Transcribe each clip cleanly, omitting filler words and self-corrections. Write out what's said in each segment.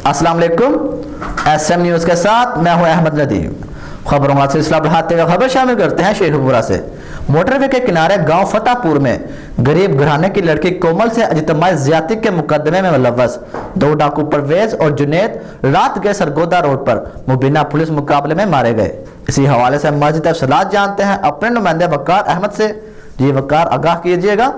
अस्सलाम वालेकुम। SM news के साथ मैं हूं अहमद नदीम। खबरों का सिलसिला बढ़ाते हुए खबर शामिल करते हैं शेखपुरा से। मोटरवे के किनारे गांव फतेहपुर में गरीब घराने की लड़की कोमल से इज्तिमाई ज्यादती के मुकदमे में मुलव्वस 2 डाकू परवेज और जुनेद रात गए सरगोदा रोड पर मुबीना पुलिस मुकाबले में मारे गए। इसी हवाले से मज़ीद तफसीलात जानते हैं अपने नुमाइंदे वकार अहमद से। जी वकार, आगाह कीजिएगा।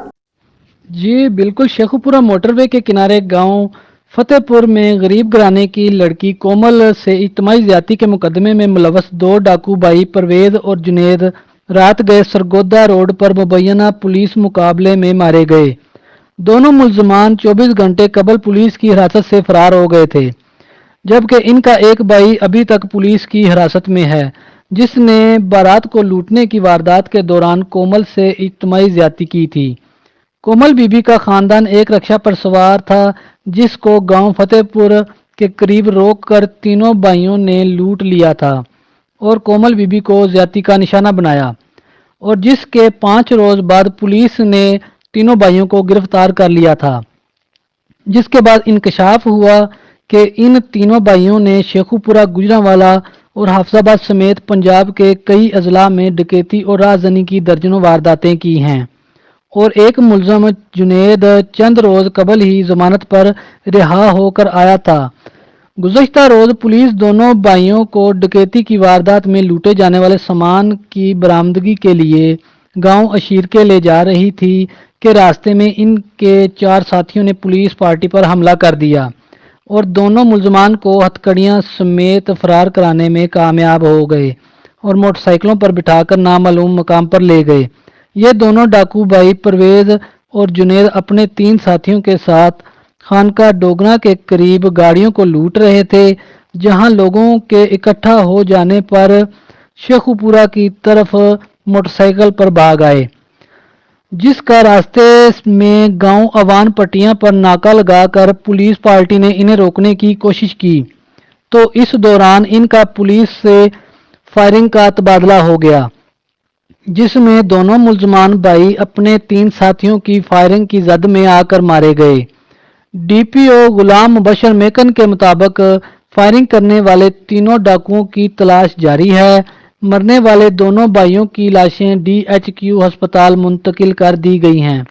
जी बिल्कुल, शेखुपुरा मोटरवे के किनारे गांव फतेहपुर में गरीब घराने की लड़की कोमल से इज्तिमाई ज्यादती के मुकदमे में मुलव्वस 2 डाकू भाई परवेज और जुनेद रात गए सरगोदा रोड पर मुबैना पुलिस मुकाबले में मारे गए। दोनों मुल्जमान 24 घंटे कबल पुलिस की हिरासत से फरार हो गए थे, जबकि इनका एक भाई अभी तक पुलिस की हिरासत में है, जिसने बारात को लूटने की वारदात के दौरान कोमल से इज्तिमाई ज्यादती की थी। कोमल बीबी का खानदान एक रक्षा पर सवार था, जिसको गांव फतेहपुर के करीब रोककर तीनों भाइयों ने लूट लिया था और कोमल बीबी को ज्यादती का निशाना बनाया, और जिसके 5 रोज बाद पुलिस ने तीनों भाइयों को गिरफ्तार कर लिया था। जिसके बाद इंकशाफ हुआ कि इन तीनों भाइयों ने शेखुपुरा, गुजरांवाला और हाफजाबाद समेत पंजाब के कई अजला में डकैती और राहजनी की दर्जनों वारदातें की हैं, और एक मुलजम जुनेद चंद रोज कबल ही जमानत पर रिहा होकर आया था। गुज़श्ता रोज पुलिस दोनों भाइयों को डकैती की वारदात में लूटे जाने वाले सामान की बरामदगी के लिए गांव अशीरके ले जा रही थी कि रास्ते में इनके 4 साथियों ने पुलिस पार्टी पर हमला कर दिया और दोनों मुलजमान को हथकड़ियां समेत फरार कराने में कामयाब हो गए और मोटरसाइकिलों पर बिठाकर नामालूम मकाम पर ले गए। ये दोनों डाकू भाई परवेज और जुनेद अपने 3 साथियों के साथ खानका डोगरा के करीब गाड़ियों को लूट रहे थे, जहां लोगों के इकट्ठा हो जाने पर शेखुपुरा की तरफ मोटरसाइकिल पर भाग आए, जिसका रास्ते में गांव अवान पट्टियां पर नाका लगाकर पुलिस पार्टी ने इन्हें रोकने की कोशिश की, तो इस दौरान इनका पुलिस से फायरिंग का तबादला हो गया, जिसमें दोनों मुल्जमान भाई अपने 3 साथियों की फायरिंग की जद में आकर मारे गए। DPO गुलाम मुबशर मेकन के मुताबिक फायरिंग करने वाले तीनों डाकुओं की तलाश जारी है। मरने वाले दोनों भाइयों की लाशें DHQ अस्पताल मुंतकिल कर दी गई हैं।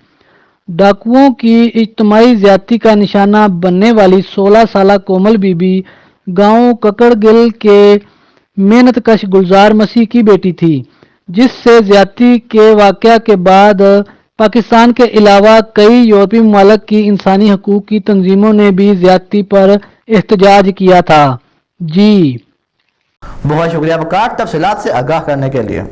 डाकुओं की इज्तिमाई ज्यादती का निशाना बनने वाली 16 साला कोमल बीबी गांव ककड़गिल के मेहनतकश गुलजार मसीह की बेटी थी, जिससे ज्यादती के वाकया के बाद पाकिस्तान के अलावा कई यूरोपीय मुमालिक की इंसानी हकूक की तंजीमों ने भी ज्यादती पर एहतजाज किया था। जी बहुत शुक्रिया वकार, तफसीलात से आगाह करने के लिए।